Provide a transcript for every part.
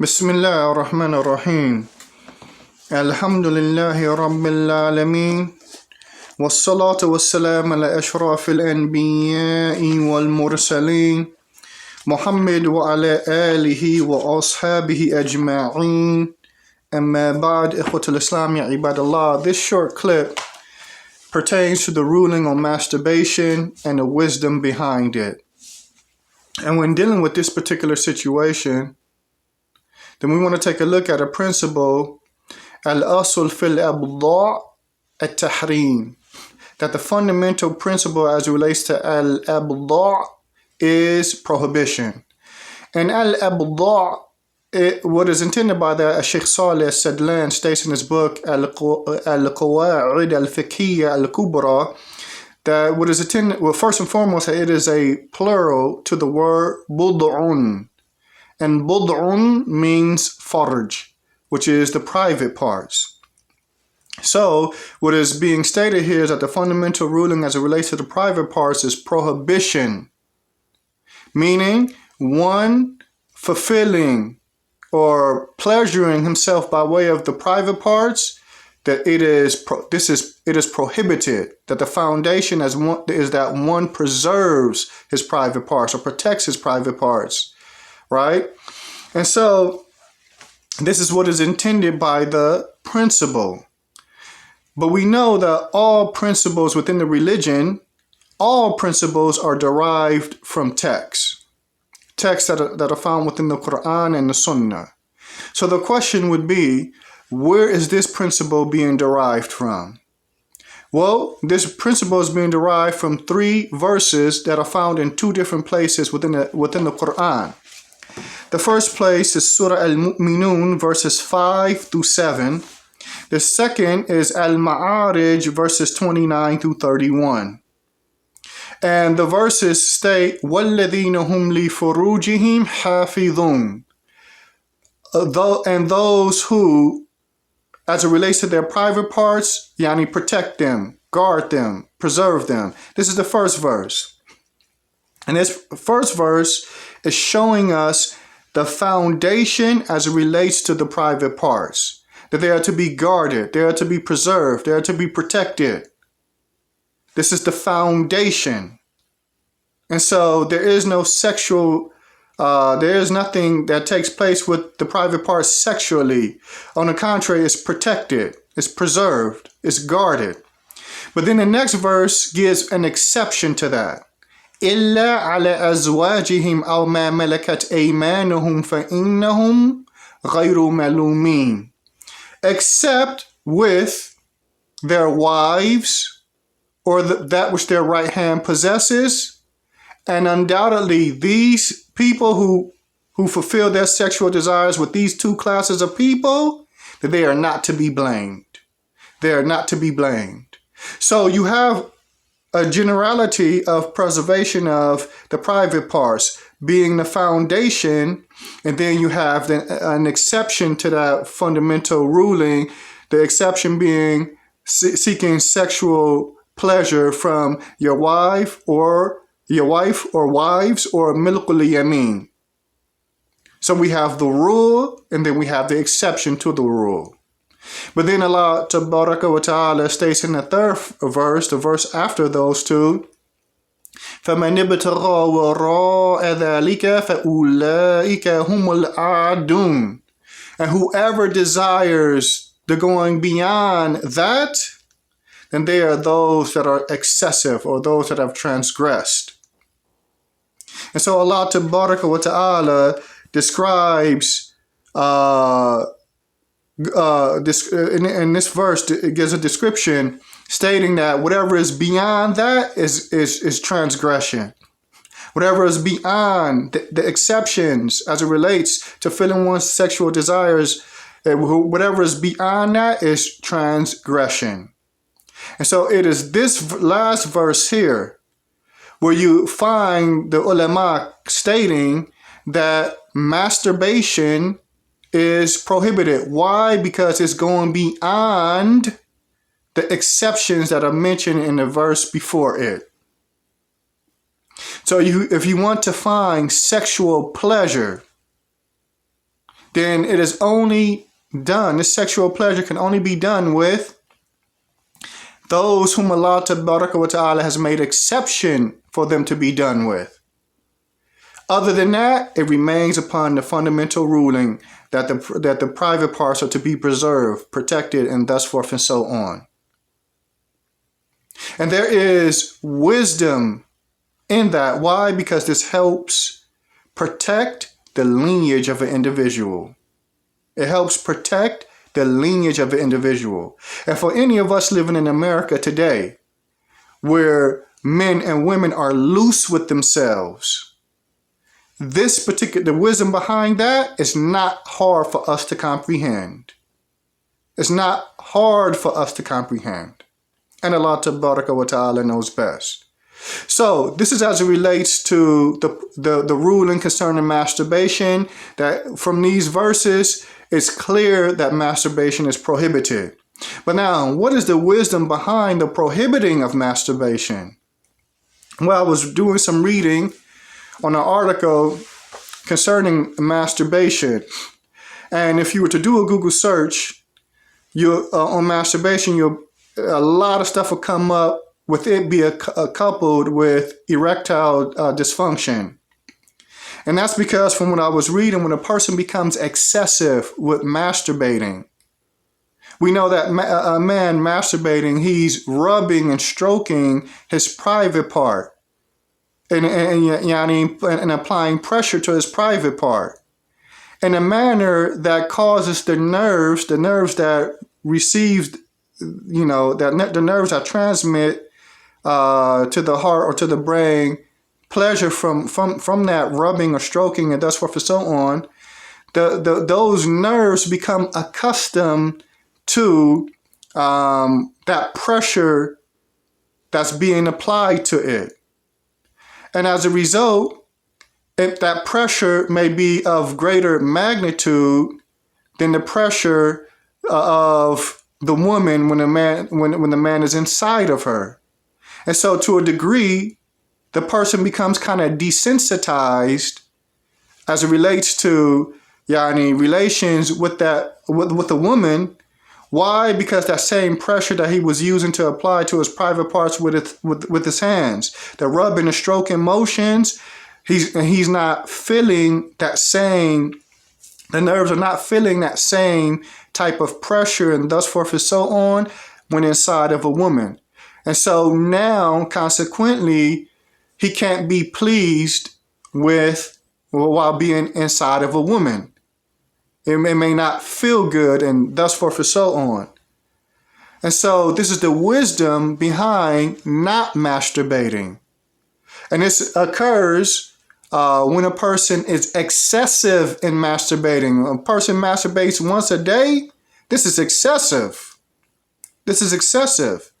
Bismillah ar-Rahman ar-Rahim. Alhamdulillahi Rabbil Alameen. Wassalatu wassalam ala ashrafil anbiya'i wal mursaleen. Muhammad wa ala alihi wa ashabihi ajma'een. Amma ba'd, ikhwatul Islam ya ibadallah. This short clip pertains to the ruling on masturbation and the wisdom behind it. And when dealing with this particular situation, then we want to take a look at a principle, al-asl fil abda' at-tahrim, that the fundamental principle as it relates to al-abda' is prohibition. And al-abda', what is intended by that, Sheikh Saleh Sadlan states in his book, Al-Qawa'id al-Fiqhiyya al-Kubra, that what is intended, well, first and foremost, it is a plural to the word bud'un. And bud'un means farj, which is the private parts. So what is being stated here is that the fundamental ruling as it relates to the private parts is prohibition, meaning one fulfilling or pleasuring himself by way of the private parts, that it is prohibited, that the foundation is that one preserves his private parts or protects his private parts. Right? And so this is what is intended by the principle. But we know that all principles within the religion, all principles are derived from texts that are found within the Quran and the Sunnah. So the question would be, where is this principle being derived from? Well, this principle is being derived from 3 verses that are found in 2 different places within the Quran. The first place is Surah Al-Mu'minun, verses 5 through 7. The second is Al-Ma'arij, verses 29 through 31. And the verses state, وَالَّذِينَ هُمْ لِفُرُوجِهِمْ حَافِظُونَ. And those who, as it relates to their private parts, yani protect them, guard them, preserve them. This is the first verse. And this first verse is showing us the foundation as it relates to the private parts, that they are to be guarded, they are to be preserved, they are to be protected. This is the foundation. And so there is no sexual, there is nothing that takes place with the private parts sexually. On the contrary, it's protected, it's preserved, it's guarded. But then the next verse gives an exception to that. إِلَّا عَلَى أَزْوَاجِهِمْ أَوْ مَا مَلَكَتْ أَيْمَانُهُمْ فَإِنَّهُمْ غَيْرُ مَلُومِينَ. Except with their wives or that which their right hand possesses. And undoubtedly these people who fulfill their sexual desires with these 2 classes of people, that they are not to be blamed. They are not to be blamed. So you have a generality of preservation of the private parts being the foundation, and then you have an exception to that fundamental ruling, the exception being seeking sexual pleasure from your wife or wives or milkul yamin. So we have the rule, and then we have the exception to the rule. But then Allah Tabaraka wa Ta'ala states in the 3rd verse, the verse after those 2, فَمَنِ ابْتَغَى وَرَاءَ ذَلِكَ فَأُولَٰئِكَ هُمُ الْعَادُونَ. And whoever desires the going beyond that, then they are those that are excessive or those that have transgressed. And so Allah Tabaraka wa Ta'ala describes in this verse, it gives a description stating that whatever is beyond that is transgression. Whatever is beyond the exceptions as it relates to filling one's sexual desires, whatever is beyond that is transgression. And so it is this last verse here where you find the ulama stating that masturbation is prohibited. Why? Because it's going beyond the exceptions that are mentioned in the verse before it. So if you want to find sexual pleasure, then it is only done, this sexual pleasure can only be done with those whom Allah Tabaraka wa Ta'ala has made exception for them to be done with. Other than that, it remains upon the fundamental ruling that the private parts are to be preserved, protected, and thus forth and so on. And there is wisdom in that. Why? Because this helps protect the lineage of an individual. It helps protect the lineage of an individual. And for any of us living in America today, where men and women are loose with themselves, the wisdom behind that is not hard for us to comprehend. It's not hard for us to comprehend. And Allah Tabaraka wa Ta'ala knows best. So this is as it relates to the ruling concerning masturbation, that from these verses, it's clear that masturbation is prohibited. But now, what is the wisdom behind the prohibiting of masturbation? Well, I was doing some reading on an article concerning masturbation. And if you were to do a Google search on masturbation, a lot of stuff will come up with it be coupled with erectile dysfunction. And that's because from what I was reading, when a person becomes excessive with masturbating, we know that a man masturbating, he's rubbing and stroking his private part and applying pressure to his private part in a manner that causes the nerves that receive, the nerves that transmit to the heart or to the brain pleasure from that rubbing or stroking and thus forth and so on. Those nerves become accustomed to that pressure that's being applied to it. And as a result, if that pressure may be of greater magnitude than the pressure of the woman when the man is inside of her. And so to a degree, the person becomes kind of desensitized as it relates to relations with the woman. Why? Because that same pressure that he was using to apply to his private parts with his hands, the rubbing and stroking motions, he's not feeling that same. The nerves are not feeling that same type of pressure and thus forth and so on when inside of a woman. And so now, consequently, he can't be pleased while being inside of a woman. It may not feel good and thus forth and so on. And so this is the wisdom behind not masturbating. And this occurs when a person is excessive in masturbating. A person masturbates once a day. This is excessive. This is excessive.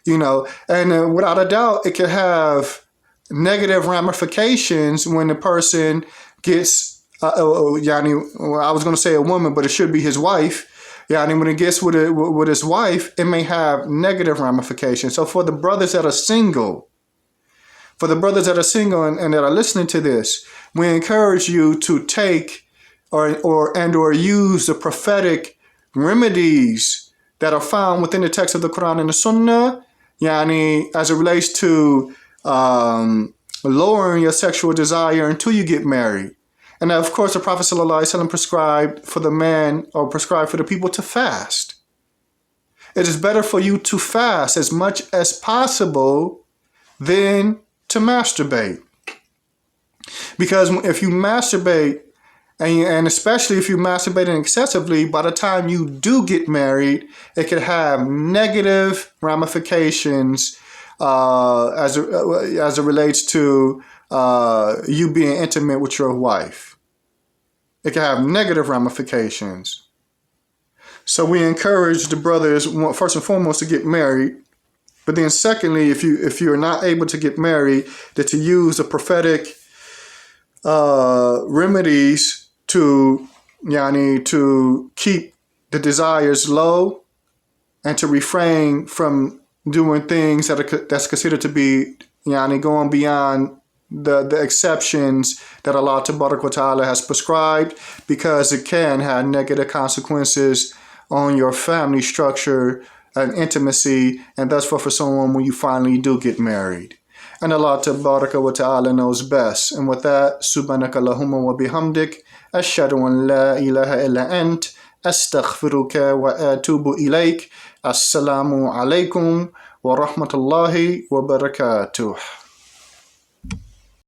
And without a doubt, it could have negative ramifications when the person gets I was going to say a woman, but it should be his wife. When it gets with his wife, it may have negative ramifications. So for the brothers that are single, and that are listening to this, we encourage you to take or use the prophetic remedies that are found within the text of the Quran and the Sunnah, as it relates to lowering your sexual desire until you get married. And of course, the Prophet ﷺ prescribed for the man or prescribed for the people to fast. It is better for you to fast as much as possible than to masturbate. Because if you masturbate, and especially if you masturbate excessively, by the time you do get married, it could have negative ramifications as it relates to you being intimate with your wife. It can have negative ramifications. So we encourage the brothers, first and foremost, to get married. But then secondly, if you're not able to get married, that to use the prophetic remedies to keep the desires low and to refrain from doing things that's considered to be going beyond the exceptions that Allah Tabarak wa Ta'ala has prescribed, because it can have negative consequences on your family structure and intimacy, and thus for someone when you finally do get married. And Allah Tabarak wa Ta'ala knows best. And with that, Subhanaka Allahumma wa bihamdik, ashhadu an la ilaha illa ant, astaghfiruka wa atubu ilayk. Assalamu alaikum wa rahmatullahi wa barakatuh.